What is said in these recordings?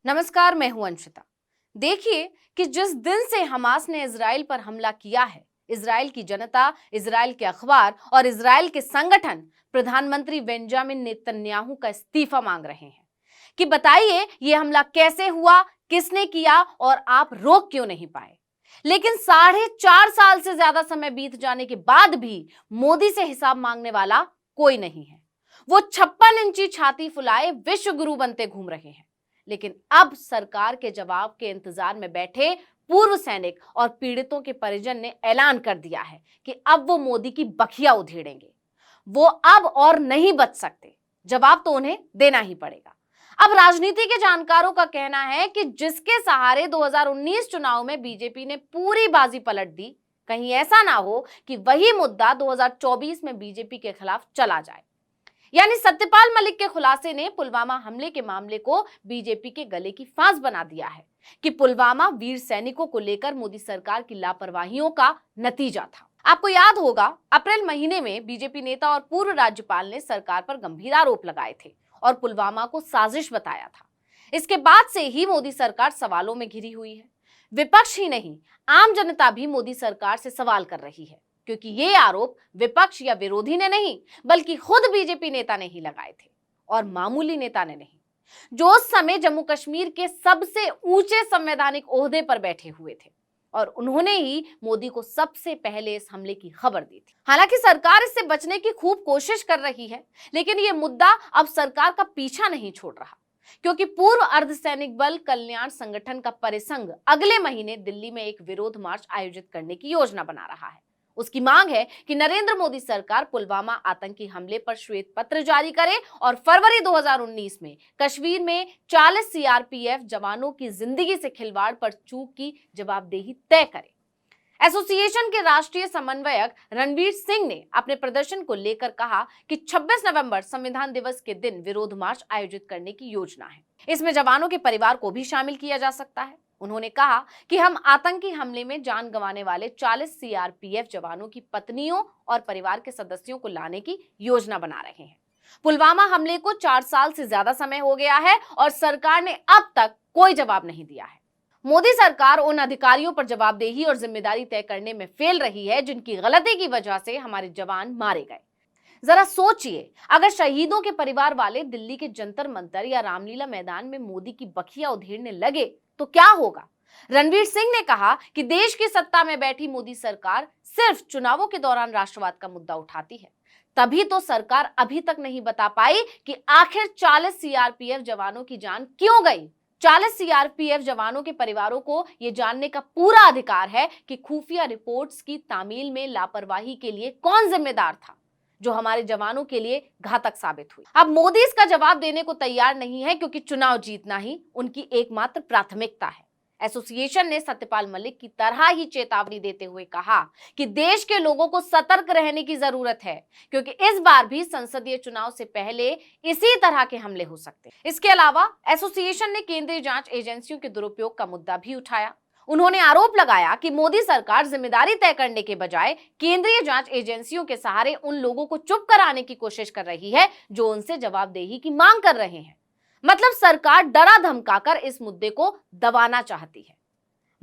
नमस्कार, मैं हूं अंशिता। देखिए कि जिस दिन से हमास ने इजराइल पर हमला किया है, इजराइल की जनता, इजराइल के अखबार और इजराइल के संगठन प्रधानमंत्री बेंजामिन नेतन्याहू का इस्तीफा मांग रहे हैं कि बताइए ये हमला कैसे हुआ, किसने किया और आप रोक क्यों नहीं पाए। लेकिन 4.5 साल से ज्यादा समय बीत जाने के बाद भी मोदी से हिसाब मांगने वाला कोई नहीं है। वो 56 इंची छाती फुलाए विश्व गुरु बनते घूम रहे हैं। लेकिन अब सरकार के जवाब के इंतजार में बैठे पूर्व सैनिक और पीड़ितों के परिजन ने ऐलान कर दिया है कि अब वो मोदी की बखिया उधेड़ेंगे। वो अब और नहीं बच सकते, जवाब तो उन्हें देना ही पड़ेगा। अब राजनीति के जानकारों का कहना है कि जिसके सहारे 2019 चुनाव में बीजेपी ने पूरी बाजी पलट दी, कहीं ऐसा ना हो कि वही मुद्दा 2024 में बीजेपी के खिलाफ चला जाए। यानी सत्यपाल मलिक के खुलासे ने पुलवामा हमले के मामले को बीजेपी के गले की फांस बना दिया है कि पुलवामा वीर सैनिकों को लेकर मोदी सरकार की लापरवाहियों का नतीजा था। आपको याद होगा, अप्रैल महीने में बीजेपी नेता और पूर्व राज्यपाल ने सरकार पर गंभीर आरोप लगाए थे और पुलवामा को साजिश बताया था। इसके बाद से ही मोदी सरकार सवालों में घिरी हुई है। विपक्ष ही नहीं, आम जनता भी मोदी सरकार से सवाल कर रही है, क्योंकि ये आरोप विपक्ष या विरोधी ने नहीं बल्कि खुद बीजेपी नेता ने ही लगाए थे, और मामूली नेता ने नहीं, जो उस समय जम्मू कश्मीर के सबसे ऊंचे संवैधानिक ओहदे पर बैठे हुए थे, और उन्होंने ही मोदी को सबसे पहले इस हमले की खबर दी थी। हालांकि सरकार इससे बचने की खूब कोशिश कर रही है, लेकिन यह मुद्दा अब सरकार का पीछा नहीं छोड़ रहा, क्योंकि पूर्व अर्धसैनिक बल कल्याण संगठन का परिसंघ अगले महीने दिल्ली में एक विरोध मार्च आयोजित करने की योजना बना रहा है। उसकी मांग है कि नरेंद्र मोदी सरकार पुलवामा आतंकी हमले पर श्वेत पत्र जारी करे और फरवरी 2019 में कश्मीर में 40 सीआरपीएफ जवानों की जिंदगी से खिलवाड़ पर चूक की जवाबदेही तय करे। एसोसिएशन के राष्ट्रीय समन्वयक रणवीर सिंह ने अपने प्रदर्शन को लेकर कहा कि 26 नवंबर संविधान दिवस के दिन विरोध मार्च आयोजित करने की योजना है। इसमें जवानों के परिवार को भी शामिल किया जा सकता है। उन्होंने कहा कि हम आतंकी हमले में जान गंवाने वाले 40 सीआरपीएफ जवानों की पत्नियों और परिवार के सदस्यों को लाने की योजना बना रहे हैं। पुलवामा हमले को 4 साल से ज्यादा समय हो गया है और सरकार ने अब तक कोई जवाब नहीं दिया है। मोदी सरकार उन अधिकारियों पर जवाबदेही और जिम्मेदारी तय करने में फेल रही है जिनकी गलती की वजह से हमारे जवान मारे गए। जरा सोचिए, अगर शहीदों के परिवार वाले दिल्ली के जंतर मंतर या रामलीला मैदान में मोदी की बखिया उधेड़ने लगे तो क्या होगा। रणवीर सिंह ने कहा कि देश की सत्ता में बैठी मोदी सरकार सिर्फ चुनावों के दौरान राष्ट्रवाद का मुद्दा उठाती है, तभी तो सरकार अभी तक नहीं बता पाई कि आखिर 40 सीआरपीएफ जवानों की जान क्यों गई। 40 सीआरपीएफ जवानों के परिवारों को यह जानने का पूरा अधिकार है कि खुफिया रिपोर्ट्स की तामील में लापरवाही के लिए कौन जिम्मेदार था, जो हमारे जवानों के लिए घातक साबित हुई। अब मोदी इसका जवाब देने को तैयार नहीं है, क्योंकि चुनाव जीतना ही उनकी एकमात्र प्राथमिकता है। एसोसिएशन ने सत्यपाल मलिक की तरह ही चेतावनी देते हुए कहा कि देश के लोगों को सतर्क रहने की जरूरत है, क्योंकि इस बार भी संसदीय चुनाव से पहले इसी तरह के हमले हो सकते हैं। इसके अलावा एसोसिएशन ने केंद्रीय जांच एजेंसियों के दुरुपयोग का मुद्दा भी उठाया। उन्होंने आरोप लगाया कि मोदी सरकार जिम्मेदारी तय करने के बजाय केंद्रीय जांच एजेंसियों के सहारे उन लोगों को चुप कराने की कोशिश कर रही है जो उनसे जवाबदेही की मांग कर रहे हैं। मतलब सरकार डरा धमकाकर इस मुद्दे को दबाना चाहती है।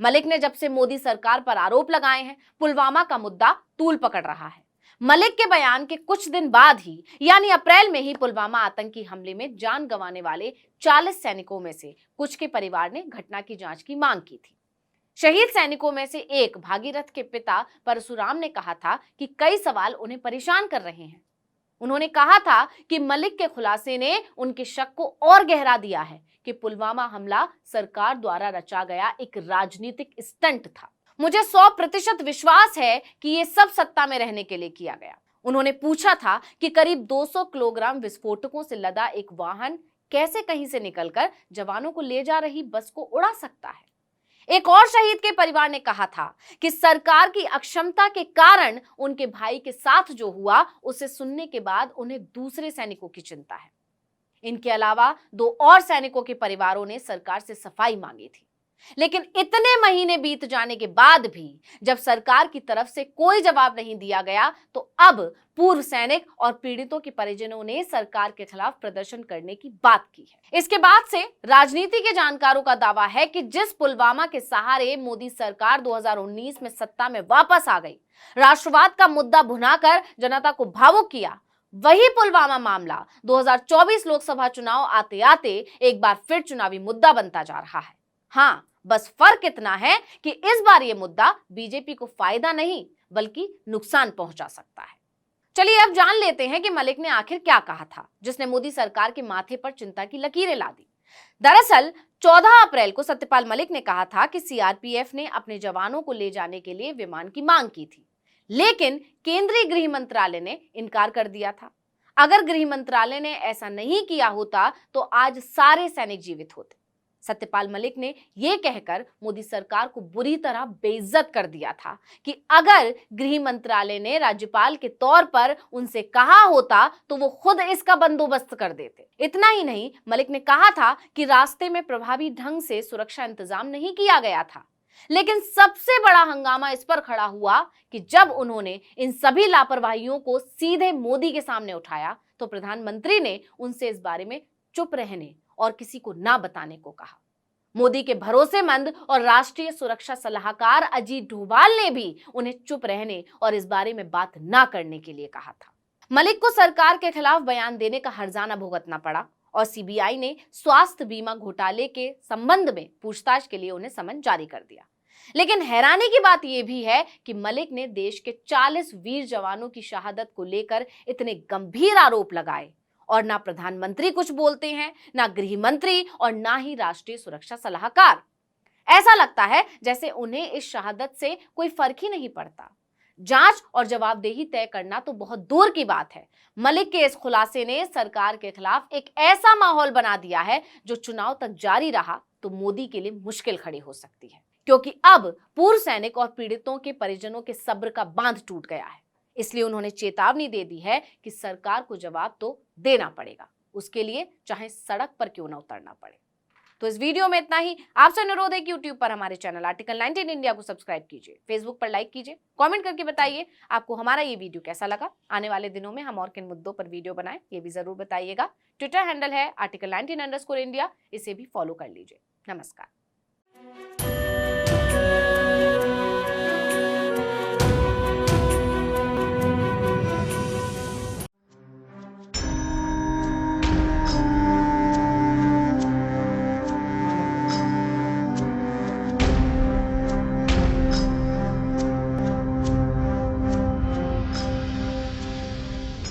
मलिक ने जब से मोदी सरकार पर आरोप लगाए हैं, पुलवामा का मुद्दा तूल पकड़ रहा है। मलिक के बयान के कुछ दिन बाद ही, यानी अप्रैल में ही, पुलवामा आतंकी हमले में जान गंवाने वाले 40 सैनिकों में से कुछ के परिवार ने घटना की जांच की मांग की थी। शहीद सैनिकों में से एक भागीरथ के पिता परशुराम ने कहा था कि कई सवाल उन्हें परेशान कर रहे हैं। उन्होंने कहा था कि मलिक के खुलासे ने उनके शक को और गहरा दिया है कि पुलवामा हमला सरकार द्वारा रचा गया एक राजनीतिक स्टंट था। मुझे 100% विश्वास है कि ये सब सत्ता में रहने के लिए किया गया। उन्होंने पूछा था कि करीब 200 किलोग्राम विस्फोटकों से लदा एक वाहन कैसे कहीं से निकलकर जवानों को ले जा रही बस को उड़ा सकता है। एक और शहीद के परिवार ने कहा था कि सरकार की अक्षमता के कारण उनके भाई के साथ जो हुआ उसे सुनने के बाद उन्हें दूसरे सैनिकों की चिंता है। इनके अलावा 2 और सैनिकों के परिवारों ने सरकार से सफाई मांगी थी। लेकिन इतने महीने बीत जाने के बाद भी जब सरकार की तरफ से कोई जवाब नहीं दिया गया, तो अब पूर्व सैनिक और पीड़ितों के परिजनों ने सरकार के खिलाफ प्रदर्शन करने की बात की है। इसके बाद से राजनीति के जानकारों का दावा है कि जिस पुलवामा के सहारे मोदी सरकार 2019 में सत्ता में वापस आ गई, राष्ट्रवाद का मुद्दा भुनाकर जनता को भावुक किया, वही पुलवामा मामला 2024 लोकसभा चुनाव आते आते एक बार फिर चुनावी मुद्दा बनता जा रहा है। हाँ, बस फर्क इतना है कि इस बार यह मुद्दा बीजेपी को फायदा नहीं बल्कि नुकसान पहुंचा सकता है। चलिए अब जान लेते हैं कि मलिक ने आखिर क्या कहा था जिसने मोदी सरकार के माथे पर चिंता की लकीरें ला दी। दरअसल 14 अप्रैल को सत्यपाल मलिक ने कहा था कि सीआरपीएफ ने अपने जवानों को ले जाने के लिए विमान की मांग की थी, लेकिन केंद्रीय गृह मंत्रालय ने इनकार कर दिया था। अगर गृह मंत्रालय ने ऐसा नहीं किया होता तो आज सारे सैनिक जीवित होते। सत्यपाल मलिक ने यह कहकर मोदी सरकार को बुरी तरह बेइज्जत कर दिया था कि अगर गृह मंत्रालय ने राज्यपाल के तौर पर उनसे कहा होता तो वो खुद इसका बंदोबस्त कर देते। इतना ही नहीं, मलिक ने कहा था कि रास्ते में प्रभावी ढंग से सुरक्षा इंतजाम नहीं किया गया था। लेकिन सबसे बड़ा हंगामा इस पर खड़ा हुआ कि जब उन्होंने इन सभी लापरवाहियों को सीधे मोदी के सामने उठाया तो प्रधानमंत्री ने उनसे इस बारे में चुप रहने और किसी को ना बताने को कहा। मोदी के भरोसेमंद और राष्ट्रीय सुरक्षा सलाहकार अजीत डोभाल ने भी उन्हें चुप रहने और इस बारे में बात ना करने के लिए कहा था। मलिक को सरकार के खिलाफ बयान देने का हर्जाना भुगतना पड़ा और सीबीआई ने स्वास्थ्य बीमा घोटाले के संबंध में पूछताछ के लिए उन्हें समन जारी कर दिया। लेकिन हैरानी की बात यह भी है कि मलिक ने देश के 40 वीर जवानों की शहादत को लेकर इतने गंभीर आरोप लगाए और ना प्रधानमंत्री कुछ बोलते हैं, ना गृह मंत्री और ना ही राष्ट्रीय सुरक्षा सलाहकार। ऐसा लगता है जैसे उन्हें इस शहादत से कोई फर्क ही नहीं पड़ता। जांच और जवाबदेही तय करना तो बहुत दूर की बात है, मलिक के इस खुलासे ने सरकार के खिलाफ एक ऐसा माहौल बना दिया है जो चुनाव तक जारी रहा तो मोदी के लिए मुश्किल खड़ी हो सकती है, क्योंकि अब पूर्व सैनिक और पीड़ितों के परिजनों के सब्र का बांध टूट गया है। इसलिए उन्होंने चेतावनी दे दी है कि सरकार को जवाब तो देना पड़ेगा, उसके लिए चाहे सड़क पर क्यों ना उतरना पड़े। तो इस वीडियो में इतना ही। आपसे अनुरोध है कि यूट्यूब पर हमारे चैनल आर्टिकल 19 इंडिया को सब्सक्राइब कीजिए, फेसबुक पर लाइक कीजिए, कमेंट करके बताइए आपको हमारा ये वीडियो कैसा लगा। आने वाले दिनों में हम और किन मुद्दों पर वीडियो बनाएं ये भी जरूर बताइएगा। ट्विटर हैंडल है article19_India, इसे भी फॉलो कर लीजिए। नमस्कार।